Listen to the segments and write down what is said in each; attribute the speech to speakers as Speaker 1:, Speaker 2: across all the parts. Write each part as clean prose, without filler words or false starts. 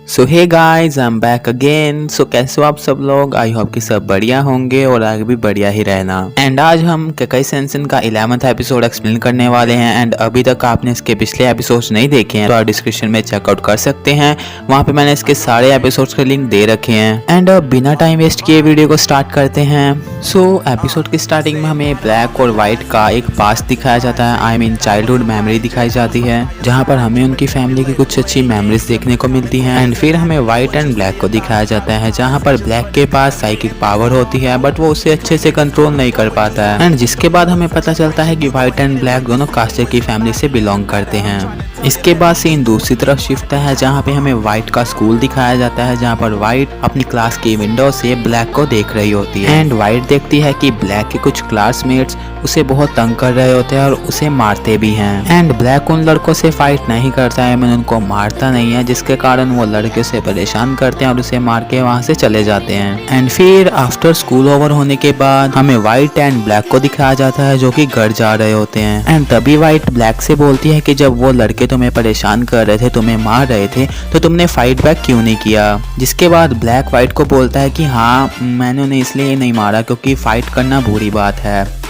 Speaker 1: So hey guys, I am back again. So कैसे हो आप सब लोग? आई होप कि सब बढ़िया होंगे और आगे भी बढ़िया ही रहना। एंड आज हम केकाई सेंसेन का 11th एपिसोड एक्सप्लेन करने वाले हैं। एंड अभी तक आपने इसके पिछले एपिसोड्स नहीं देखे हैं तो आप डिस्क्रिप्शन में चेकआउट कर सकते हैं। वहाँ पे मैंने इसके सारे एपिसोड्स के लिंक दे रखे हैं। एंड अब बिना टाइम वेस्ट किए वीडियो को स्टार्ट करते हैं। सो एपिसोड की स्टार्टिंग में हमें ब्लैक और व्हाइट का एक पास्ट दिखाया जाता है। आई मीन चाइल्डहुड मेमोरी दिखाई जाती है, जहाँ पर हमें उनकी फैमिली की कुछ अच्छी मेमोरीज देखने को मिलती हैं। एंड फिर हमें व्हाइट एंड ब्लैक को दिखाया जाता है, जहाँ पर ब्लैक के पास साइकिक पावर होती है बट वो उसे अच्छे से कंट्रोल नहीं कर पाता है। एंड जिसके बाद हमें पता चलता है कि व्हाइट एंड ब्लैक दोनों कास्टर की फैमिली से बिलोंग करते हैं। इसके बाद सीन दूसरी तरफ शिफ्ट है, जहाँ पे हमें व्हाइट का स्कूल दिखाया जाता है, जहाँ पर व्हाइट अपनी क्लास की विंडो से ब्लैक को देख रही होती है। एंड व्हाइट देखती है कि ब्लैक के कुछ क्लासमेट्स उसे बहुत तंग कर रहे होते हैं और उसे मारते भी हैं। एंड ब्लैक उन लड़कों से फाइट नहीं करता है, मैंने उनको मारता नहीं है, जिसके कारण वो लड़के उसे परेशान करते हैं और उसे मार के वहाँ से चले जाते हैं। एंड फिर आफ्टर स्कूल ओवर होने के बाद हमें व्हाइट एंड ब्लैक को दिखाया जाता है, जो कि घर जा रहे होते हैं। एंड तभी व्हाइट ब्लैक से बोलती है कि जब वो लड़के तुम्हें परेशान कर रहे थे, तुम्हें मार रहे थे, तो तुमने फाइट बैक क्यों नहीं किया? जिसके बाद ब्लैक व्हाइट को बोलता है कि हाँ, मैंने उन्हें इसलिए नहीं मारा क्योंकि फाइट करना बुरी बात है।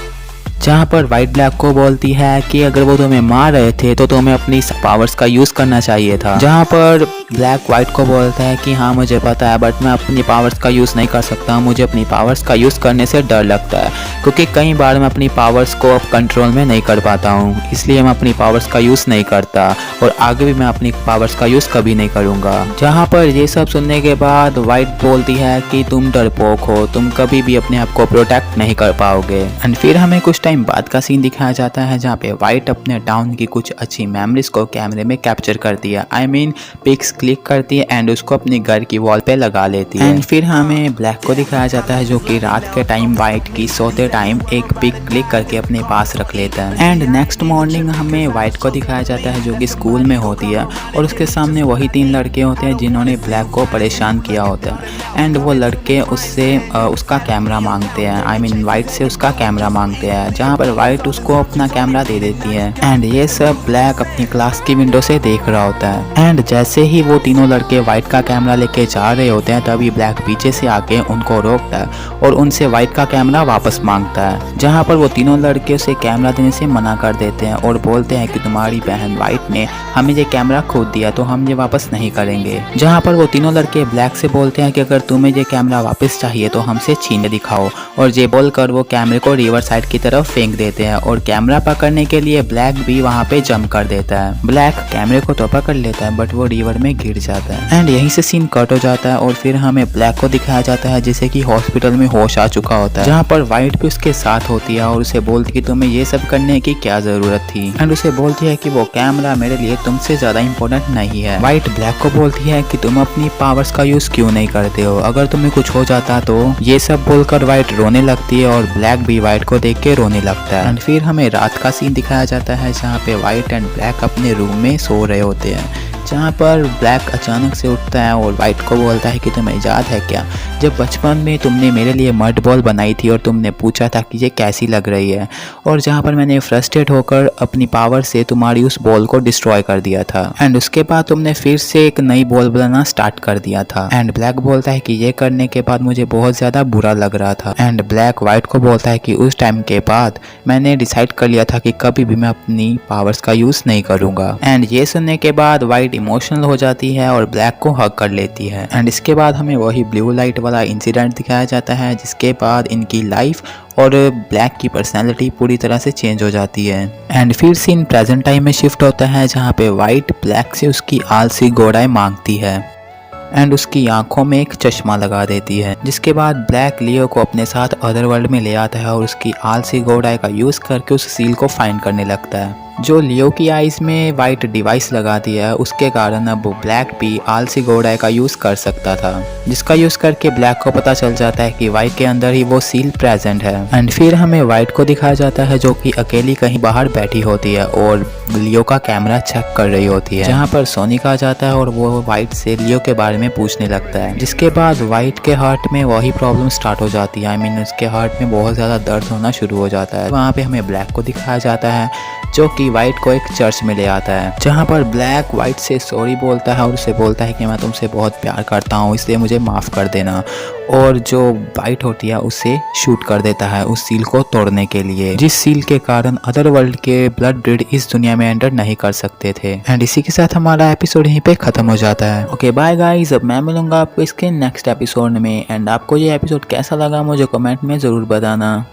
Speaker 1: जहाँ पर व्हाइट ब्लैक को बोलती है कि अगर वो तुम्हें मार रहे थे तो तुम्हें अपनी पावर्स का यूज करना चाहिए था। जहाँ पर ब्लैक व्हाइट को बोलता है कि हाँ मुझे पता है, बट मैं अपनी पावर्स का यूज नहीं कर सकता, मुझे अपनी पावर्स का यूज करने से डर लगता है, क्योंकि कई बार मैं अपनी पावर्स को अब कंट्रोल में नहीं कर पाता हूँ, इसलिए मैं अपनी पावर्स का यूज नहीं करता और आगे भी मैं अपनी पावर्स का यूज कभी नहीं करूँगा। जहाँ पर ये सब सुनने के बाद व्हाइट बोलती है कि तुम डरपोक हो, तुम कभी भी अपने आप को प्रोटेक्ट नहीं कर पाओगे। एंड फिर हमें कुछ टाइम बाद का सीन दिखाया जाता है, जहाँ पे व्हाइट अपने टाउन की कुछ अच्छी मेमोरीज को कैमरे में कैप्चर करती है। आई मीन पिक्स क्लिक करती है एंड उसको अपने घर की वॉल पे लगा लेती है। एंड फिर हमें ब्लैक को दिखाया जाता है, जो कि रात के टाइम व्हाइट की सोते टाइम एक पिक क्लिक करके अपने पास रख लेता है। एंड नेक्स्ट मॉर्निंग हमें व्हाइट को दिखाया जाता है, जो कि स्कूल में होती है और उसके सामने वही 3 लड़के होते हैं जिन्होंने ब्लैक को परेशान किया होता है। एंड वो लड़के उससे उसका कैमरा मांगते हैं, आई मीन व्हाइट से उसका कैमरा मांगते हैं, जहाँ पर व्हाइट उसको अपना कैमरा दे देती है। एंड ये सब ब्लैक अपनी क्लास की विंडो से देख रहा होता है। एंड जैसे ही वो तीनों लड़के व्हाइट का कैमरा लेके जा रहे होते हैं, तभी ब्लैक पीछे से आके उनको रोकता है और उनसे व्हाइट का कैमरा वापस मांगता है, जहाँ पर वो तीनों लड़के उसे कैमरा देने से मना कर देते हैं और बोलते हैं कि तुम्हारी बहन व्हाइट ने हमें ये कैमरा खो दिया तो हम ये वापस नहीं करेंगे। जहाँ पर वो तीनों लड़के ब्लैक से बोलते हैं कि अगर तुम्हें ये कैमरा वापस चाहिए तो हमसे छीन के दिखाओ, और ये बोलकर वो कैमरे को रिवर साइड की तरफ फेंक देते हैं और कैमरा पकड़ने के लिए ब्लैक भी वहाँ पे जंप कर देता है। ब्लैक कैमरे को तो पकड़ लेता है बट वो रिवर में गिर जाता है। एंड यहीं से सीन कट हो जाता है और फिर हमें ब्लैक को दिखाया जाता है जैसे कि हॉस्पिटल में होश आ चुका होता है, जहाँ पर व्हाइट भी उसके साथ होती है और उसे बोलती है कि तुम्हें ये सब करने की क्या जरूरत थी। एंड उसे बोलती है कि वो कैमरा मेरे लिए तुमसे ज्यादा इम्पोर्टेंट नहीं है। व्हाइट ब्लैक को बोलती है कि तुम अपनी पावर्स का यूज क्यों नहीं करते हो, अगर तुम्हें कुछ हो जाता तो। ये सब बोलकर व्हाइट रोने लगती है और ब्लैक भी व्हाइट को देख के रोने लगता है। एंड फिर हमें रात का सीन दिखाया जाता है, जहाँ पे व्हाइट एंड ब्लैक अपने रूम में सो रहे होते हैं, जहाँ पर ब्लैक अचानक से उठता है और व्हाइट को बोलता है कि तुम्हें याद है क्या, जब बचपन में तुमने मेरे लिए मड बॉल बनाई थी और तुमने पूछा था कि ये कैसी लग रही है, और जहाँ पर मैंने फ्रस्ट्रेट होकर अपनी पावर से तुम्हारी उस बॉल को डिस्ट्रॉय कर दिया था। एंड उसके बाद तुमने फिर से एक नई बॉल बनाना स्टार्ट कर दिया था। एंड ब्लैक बोलता है कि ये करने के बाद मुझे बहुत ज़्यादा बुरा लग रहा था। एंड ब्लैक व्हाइट को बोलता है कि उस टाइम के बाद मैंने डिसाइड कर लिया था कि कभी भी मैं अपनी पावर्स का यूज़ नहीं करूँगा। एंड ये सुनने के बाद व्हाइट इमोशनल हो जाती है और ब्लैक को हग कर लेती है। एंड इसके बाद हमें वही ब्लू लाइट वाला इंसिडेंट दिखाया जाता है, जिसके बाद इनकी लाइफ और ब्लैक की पर्सनैलिटी पूरी तरह से चेंज हो जाती है। एंड फिर सीन प्रेजेंट टाइम में शिफ्ट होता है, जहाँ पे व्हाइट ब्लैक से उसकी आलसी घोड़ाई मांगती है एंड उसकी आंखों में एक चश्मा लगा देती है। जिसके बाद ब्लैक लियो को अपने साथ अदर वर्ल्ड में ले आता है और उसकी आलसी घोड़ाई का यूज करके उस सील को फाइंड करने लगता है। जो लियो की आइज में वाइट डिवाइस लगा दिया है, उसके कारण अब ब्लैक भी आलसी घोड़ाई का यूज कर सकता था, जिसका यूज करके ब्लैक को पता चल जाता है कि वाइट के अंदर ही वो सील प्रेजेंट है। एंड फिर हमें वाइट को दिखाया जाता है, जो कि अकेली कहीं बाहर बैठी होती है और लियो का कैमरा चेक कर रही होती है, जहाँ पर सोनिक आ जाता है और वो वाइट से लियो के बारे में पूछने लगता है। जिसके बाद वाइट के हार्ट में वही प्रॉब्लम स्टार्ट हो जाती है, आई मीन उसके हार्ट में बहुत ज्यादा दर्द होना शुरू हो जाता है। वहाँ पे हमें ब्लैक को दिखाया जाता है, जो कि बेटी व्हाइट को एक चर्च में ले आता है, जहाँ पर ब्लैक व्हाइट से सॉरी बोलता है और उसे बोलता है कि मैं तुमसे बहुत प्यार करता हूँ, इसलिए मुझे माफ़ कर देना। और जो व्हाइट होती है उसे शूट कर देता है उस सील को तोड़ने के लिए, जिस सील के कारण अदर वर्ल्ड के ब्लड ब्रीड इस दुनिया में एंटर नहीं कर सकते थे। एंड इसी के साथ हमारा एपिसोड यहीं पे खत्म हो जाता है। ओके बाय गाइस, अब मैं मिलूंगा आपको इसके नेक्स्ट एपिसोड में। एंड आपको ये एपिसोड कैसा लगा मुझे कमेंट में ज़रूर बताना।